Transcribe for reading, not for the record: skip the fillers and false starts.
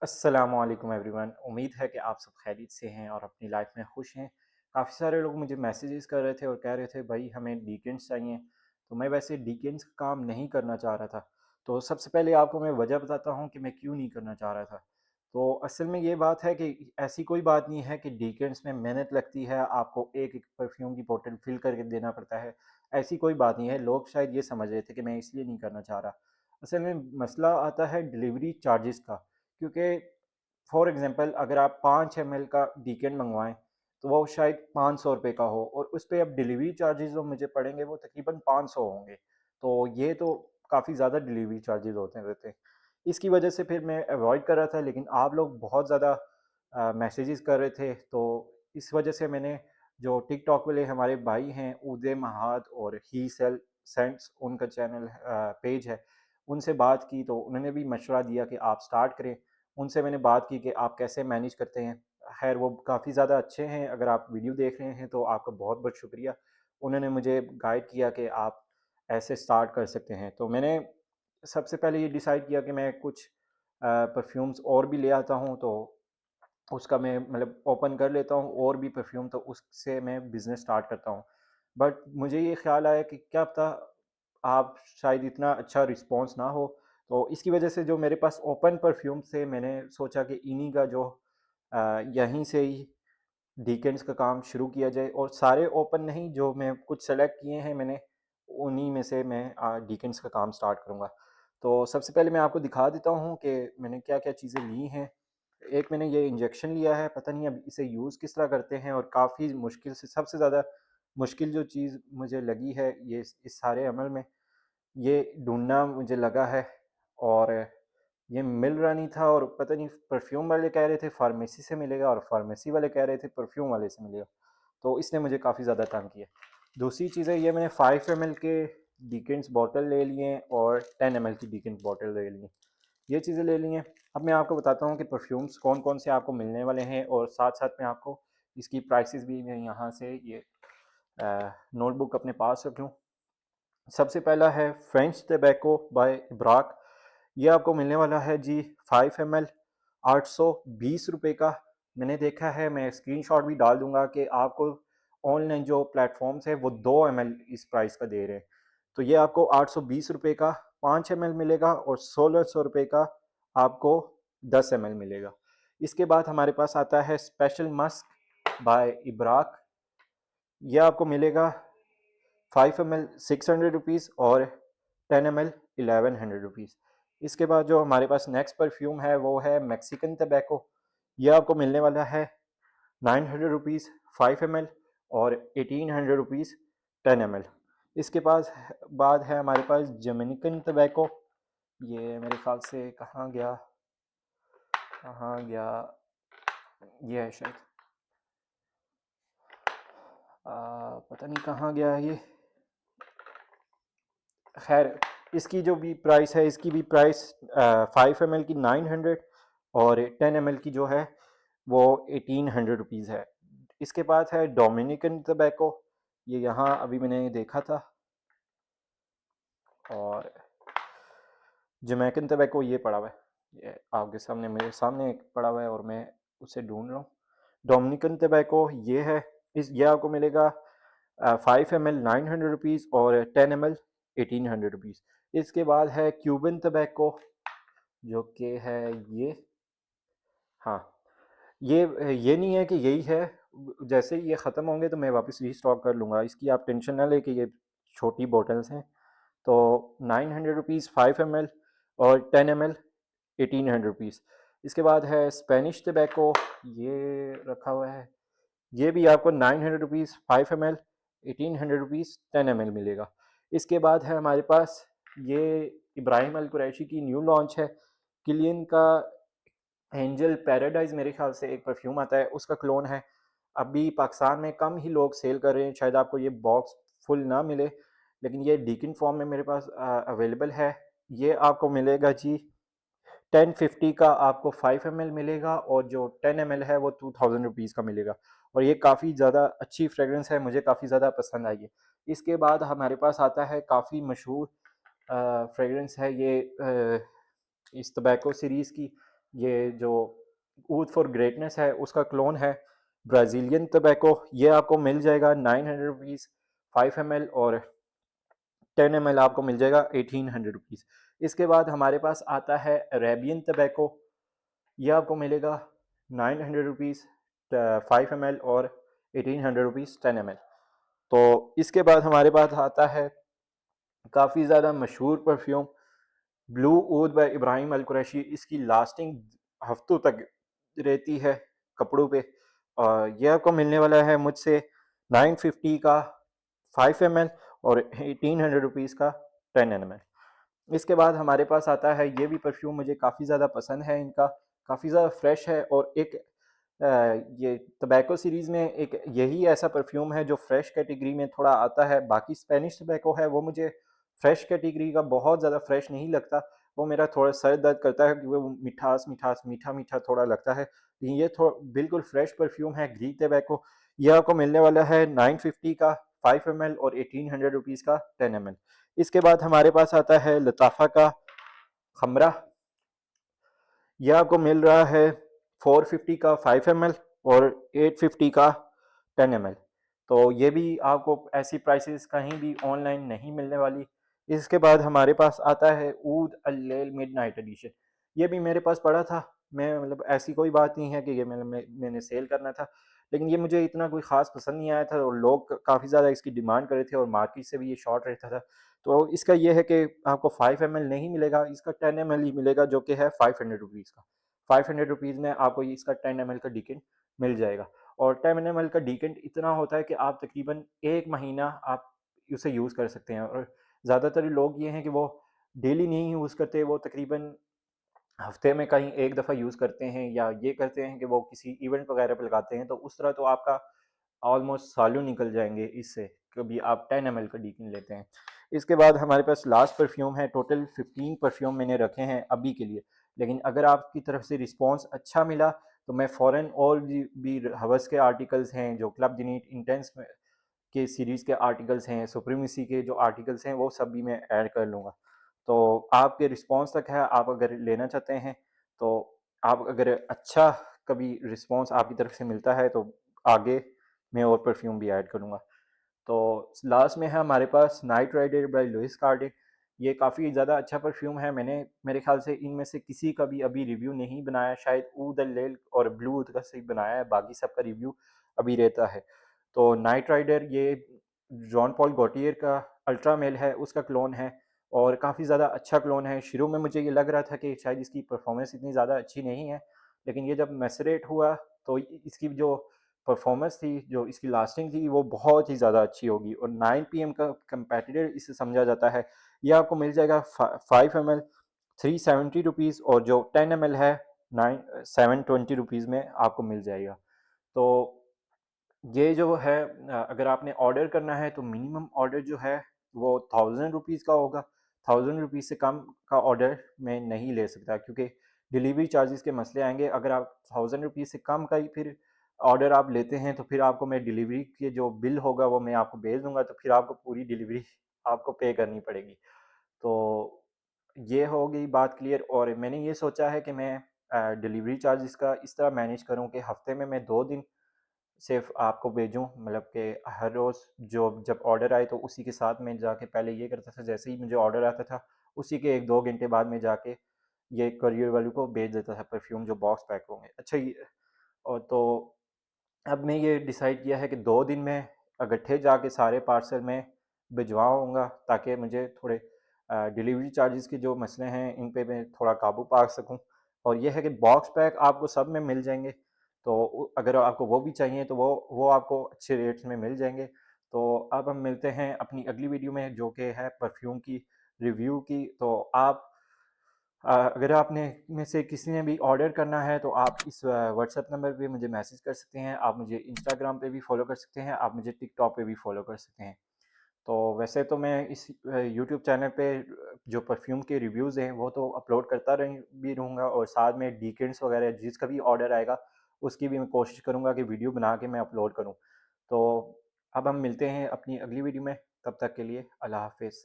अस्सलामुअलैकुम एवरीवन। उम्मीद है कि आप सब खैरियत से हैं और अपनी लाइफ में खुश हैं। काफ़ी सारे लोग मुझे मैसेजेस कर रहे थे और कह रहे थे भाई हमें वीकेंड्स चाहिए। तो मैं वैसे वीकेंड्स का काम नहीं करना चाह रहा था। तो सबसे पहले आपको मैं वजह बताता हूँ कि मैं क्यों नहीं करना चाह रहा था। तो असल में ये बात है कि ऐसी कोई बात नहीं है कि वीकेंड्स में मेहनत लगती है, आपको एक एक परफ्यूम की बोतल फिल करके देना पड़ता है। ऐसी कोई बात नहीं है। लोग शायद ये समझ रहे थे कि मैं इसलिए नहीं करना चाह रहा। असल में मसला आता है डिलीवरी चार्जेस का। क्योंकि फॉर एग्जांपल अगर आप 5 ml का वीकेंड मंगवाएं तो वो शायद 500 रुपये का हो और उस पर अब डिलीवरी चार्जेस जो मुझे पड़ेंगे वो तकरीबन 500 होंगे। तो ये तो काफ़ी ज़्यादा डिलीवरी चार्जेस होते रहते हैं। इसकी वजह से फिर मैं अवॉइड कर रहा था, लेकिन आप लोग बहुत ज़्यादा मैसेजेस कर रहे थे, तो इस वजह से मैंने जो टिकटॉक वाले हमारे भाई हैं उदय महाद और ही सेल सेंट्स, उनका चैनल पेज है, उनसे बात की तो उन्होंने भी मशवरा दिया कि आप स्टार्ट करें। उनसे मैंने बात की कि आप कैसे मैनेज करते हैं। खैर वो काफ़ी ज़्यादा अच्छे हैं, अगर आप वीडियो देख रहे हैं तो आपका बहुत बहुत शुक्रिया। उन्होंने मुझे गाइड किया कि आप ऐसे स्टार्ट कर सकते हैं। तो मैंने सबसे पहले ये डिसाइड किया कि मैं कुछ परफ्यूम्स और भी ले आता हूँ, तो उसका मैं मतलब ओपन कर लेता हूँ और भी परफ्यूम, तो उससे मैं बिज़नेस स्टार्ट करता हूँ। बट मुझे ये ख्याल आया कि क्या पता आप शायद इतना अच्छा रिस्पॉन्स ना हो, तो इसकी वजह से जो मेरे पास ओपन परफ्यूम थे मैंने सोचा कि इन्हीं का जो यहीं से ही वीकेंड्स का काम शुरू किया जाए। और सारे ओपन नहीं, जो मैं कुछ सेलेक्ट किए हैं मैंने, उन्हीं में से मैं वीकेंड्स का काम स्टार्ट करूँगा। तो सबसे पहले मैं आपको दिखा देता हूँ कि मैंने क्या क्या चीज़ें ली हैं। एक मैंने ये इंजेक्शन लिया है, पता नहीं अब इसे यूज़ किस तरह करते हैं, और काफ़ी मुश्किल से, सबसे ज़्यादा मुश्किल जो चीज़ मुझे लगी है ये इस सारे अमल में, ये ढूँढना मुझे लगा है। और ये मिल रहा नहीं था, और पता नहीं परफ्यूम वाले कह रहे थे फार्मेसी से मिलेगा और फार्मेसी वाले कह रहे थे परफ्यूम वाले से मिलेगा। तो इसने मुझे काफ़ी ज़्यादा तंग किया। दूसरी चीज़ है, ये मैंने 5 ml के डिकेंस बॉटल ले लिए और 10 ml की डिकेंस बॉटल ले लिए। ये चीज़ें ले ली हैं। अब मैं आपको बताता हूँ कि परफ्यूम्स कौन कौन से आपको मिलने वाले हैं, और साथ साथ में आपको इसकी प्राइसेस भी मैं यहाँ से ये नोटबुक अपने पास रख लूँ। सबसे पहला है फ्रेंच टबैको बाय इब्राक। ये आपको मिलने वाला है जी 5 ml 820 रुपये का। मैंने देखा है, मैं स्क्रीनशॉट भी डाल दूंगा कि आपको ऑनलाइन जो प्लेटफॉर्म्स है वो 2 ml इस प्राइस का दे रहे हैं। तो ये आपको 820 रुपये का 5 ml मिलेगा, और 1600 रुपये का आपको 10 ml मिलेगा। इसके बाद हमारे पास आता है स्पेशल मस्क बाय इब्राक। यह आपको मिलेगा 5 ml 600 रुपीज़ और 10 ml 1100 रुपीज़। इसके बाद जो हमारे पास नेक्स्ट परफ्यूम है वो है मैक्सिकन टबैको। यह आपको मिलने वाला है 900 रुपीज़ 5 ml और 1800 रुपीज़ 10 ml। इसके पास बाद है हमारे पास जमेनिकन टबैको। ये मेरे ख्याल से कहाँ गया, कहाँ गया, ये है शायद, पता नहीं कहाँ गया है ये। खैर इसकी जो भी प्राइस है, इसकी भी प्राइस 5 ml की 900 और 10 ml की जो है वो 1800 रुपीज़ है। इसके बाद है डोमिनिकन टबैको। ये यहाँ अभी मैंने देखा था। और जमैकन टबैको ये पड़ा हुआ है, ये आपके सामने, मेरे सामने एक पड़ा हुआ है और मैं उसे ढूंढ रहा हूँ। डोमिनिकन टबैको ये है। ये आपको मिलेगा 5 ml 900 रुपीज़ और 10 ml 1800 रुपीज़। इसके बाद है क्यूबन टबैको, जो कि है ये, हाँ, ये नहीं है कि यही है। जैसे ही ये ख़त्म होंगे तो मैं वापस रीस्टॉक कर लूँगा, इसकी आप टेंशन ना लें कि ये छोटी बॉटल्स हैं। तो 900 रुपीज़ 5 ml और 10 ml 1800 रुपीज़। इसके बाद है स्पेनिश टबैको, ये रखा हुआ है। ये भी आपको 900 रुपीज़ 5 ml 1800 रुपीज़ 10 ml मिलेगा। इसके बाद है हमारे पास ये इब्राहिम अल कुरैशी की न्यू लॉन्च है, किलियन का एंजल पैराडाइज, मेरे ख्याल से एक परफ्यूम आता है, उसका क्लोन है। अभी पाकिस्तान में कम ही लोग सेल कर रहे हैं, शायद आपको ये बॉक्स फुल ना मिले, लेकिन ये डीकिन फॉर्म में मेरे पास अवेलेबल है। ये आपको मिलेगा जी 1050 का आपको 5 ml मिलेगा, और जो 10 ml है वो 2000 रुपीज़ का मिलेगा। और ये काफ़ी ज़्यादा अच्छी फ्रेगरेंस है, मुझे काफ़ी ज़्यादा पसंद आई है। इसके बाद हमारे पास आता है काफ़ी मशहूर फ्रेगरेंस है ये इस टबैको सीरीज़ की, ये जो ऊद फॉर ग्रेटनेस है उसका क्लोन है ब्राज़ीलियन टबैको। ये आपको मिल जाएगा 900 रुपीज़ 5 ml, और 10 ml आपको मिल जाएगा 1800 रुपीज़। इसके बाद हमारे पास आता है अरेबियन टबैको। ये आपको मिलेगा 900 रुपीज़ 5 ml, और 1800 रुपीज़ 10 ml। तो इसके बाद हमारे पास आता है काफ़ी ज़्यादा मशहूर परफ्यूम ब्लू ऊद बाय इब्राहिम अल कुरैशी। इसकी लास्टिंग हफ्तों तक रहती है कपड़ों पे। यह आपको मिलने वाला है मुझसे 950 का 5 ml, और 1800 रुपीज़ का 10 ml। इसके बाद हमारे पास आता है, ये भी परफ्यूम मुझे काफ़ी ज़्यादा पसंद है, इनका काफ़ी ज़्यादा फ्रेश है, और एक ये टबैको सीरीज़ में एक यही ऐसा परफ्यूम है जो फ्रेश कैटेगरी में थोड़ा आता है। बाकी स्पेनिश टबैको है वो मुझे फ्रेश कैटेगरी का बहुत ज़्यादा फ्रेश नहीं लगता। वो मेरा थोड़ा सर दर्द करता है कि वो मिठास मिठास मीठा मीठा थोड़ा लगता है। लेकिन ये थोड़ा बिल्कुल फ्रेश परफ्यूम है ग्रीक टबैको। ये आपको मिलने वाला है 950 का 5 ml, और 1800 रुपीज़ का 10 ml। इसके बाद हमारे पास आता है लताफ़ा का खमरा। यह आपको मिल रहा है 450 का 5 ml, और 850 का 10 ml। तो ये भी आपको ऐसी प्राइसेस कहीं भी ऑनलाइन नहीं मिलने वाली। इसके बाद हमारे पास आता है ऊद अल-लैल मिडनाइट एडिशन। ये भी मेरे पास पड़ा था। मैं मतलब ऐसी कोई बात नहीं है कि ये मैंने सेल करना था, लेकिन ये मुझे इतना कोई ख़ास पसंद नहीं आया था, और लोग काफ़ी ज़्यादा इसकी डिमांड कर रहे थे, और मार्केट से भी ये शॉर्ट रहता था। तो इसका ये है कि आपको 5 ml नहीं मिलेगा, इसका 10 ml ही मिलेगा, जो कि है 500 रुपीज़ का। 500 रुपीज़ में आपको ये इसका 10 ml का डिकेंट मिल जाएगा। और 10 ml का डिकेंट इतना होता है कि आप तकरीबन 1 महीना आप उसे यूज़ कर सकते हैं। और ज़्यादातर लोग ये हैं कि वो डेली नहीं यूज़ करते, वो तकरीबन हफ्ते में कहीं एक दफ़ा यूज़ करते हैं, या ये करते हैं कि वो किसी इवेंट वगैरह पे लगाते हैं। तो उस तरह तो आपका ऑलमोस्ट सालों निकल जाएंगे इससे, कभी आप 10 ml का डीकिन लेते हैं। इसके बाद हमारे पास लास्ट परफ्यूम है। टोटल 15 परफ्यूम मैंने रखे हैं अभी के लिए, लेकिन अगर आपकी तरफ से रिस्पांस अच्छा मिला तो मैं फ़ौरन और भी हवस के आर्टिकल्स हैं, जो क्लब दी इंटेंस के सीरीज़ के आर्टिकल्स हैं, सुप्रीमेसी के जो आर्टिकल्स हैं, वो सब भी मैं ऐड कर लूँगा। तो आपके रिस्पॉन्स तक है, आप अगर लेना चाहते हैं तो आप अगर अच्छा कभी रिस्पॉन्स आपकी तरफ से मिलता है तो आगे मैं और परफ्यूम भी ऐड करूँगा। तो लास्ट में है हमारे पास नाइट राइडर बाय लुइस कार्डिन। ये काफ़ी ज़्यादा अच्छा परफ्यूम है। मैंने मेरे ख्याल से इनमें से किसी का भी अभी रिव्यू नहीं बनाया, शायद ऊद अल लैल और ब्लू ऊद का सिर्फ बनाया है, बाकी सबका रिव्यू अभी रहता है। तो नाइट राइडर ये जॉन पॉल गॉटियर का अल्ट्रा मेल है, उसका क्लोन है, और काफ़ी ज़्यादा अच्छा क्लोन है। शुरू में मुझे ये लग रहा था कि शायद इसकी परफॉर्मेंस इतनी ज़्यादा अच्छी नहीं है, लेकिन ये जब मैसरेट हुआ तो इसकी जो परफॉर्मेंस थी, जो इसकी लास्टिंग थी, वो बहुत ही ज़्यादा अच्छी होगी, और 9 पीएम का कंपेटिटर इसे समझा जाता है। ये आपको मिल जाएगा 5 ml 370 रुपीज़, और जो 10 ml है 720 रुपीज़ में आपको मिल जाएगा। तो ये जो है अगर आपने ऑर्डर करना है तो मिनिमम ऑर्डर जो है वो 1000 रुपीज़ का होगा। 1000 रुपीज़ से कम का ऑर्डर मैं नहीं ले सकता, क्योंकि डिलीवरी चार्जेस के मसले आएंगे। अगर आप 1000 रुपीज़ से कम का ही फिर ऑर्डर आप लेते हैं तो फिर आपको मैं डिलीवरी के जो बिल होगा वो मैं आपको भेज दूंगा, तो फिर आपको पूरी डिलीवरी आपको पे करनी पड़ेगी। तो ये हो गई बात क्लियर। और मैंने ये सोचा है कि मैं डिलीवरी चार्जेस का इस तरह मैनेज करूँ कि हफ्ते में मैं 2 दिन सिर्फ आपको भेजूँ, मतलब कि हर रोज़ जो जब ऑर्डर आए तो उसी के साथ मैं जाके पहले ये करता था, जैसे ही मुझे ऑर्डर आता था उसी के 1-2 घंटे बाद में जाके ये करियर वालों को भेज देता था परफ्यूम जो बॉक्स पैक होंगे। अच्छा ये और तो अब मैं ये डिसाइड किया है कि 2 दिन में इकट्ठे जाके सारे पार्सल में भिजवाऊँगा, ताकि मुझे थोड़े डिलीवरी चार्जेस के जो मसले हैं इन पे मैं थोड़ा काबू पा सकूँ। और ये है कि बॉक्स पैक आपको सब में मिल जाएंगे, तो अगर आपको वो भी चाहिए तो वो आपको अच्छे रेट्स में मिल जाएंगे। तो अब हम मिलते हैं अपनी अगली वीडियो में, जो कि है परफ्यूम की रिव्यू की। तो आप अगर आपने में से किसी ने भी ऑर्डर करना है तो आप इस व्हाट्सएप नंबर पे मुझे मैसेज कर सकते हैं, आप मुझे इंस्टाग्राम पे भी फॉलो कर सकते हैं, आप मुझे टिकटॉक पे भी फॉलो कर सकते हैं। तो वैसे तो मैं इस यूट्यूब चैनल पे जो परफ्यूम के रिव्यूज़ हैं वो तो अपलोड करता भी रहूँगा, और साथ में डीकेंट्स वगैरह जिसका भी ऑर्डर आएगा उसकी भी मैं कोशिश करूँगा कि वीडियो बना के मैं अपलोड करूँ। तो अब हम मिलते हैं अपनी अगली वीडियो में, तब तक के लिए अल्लाह हाफिज़।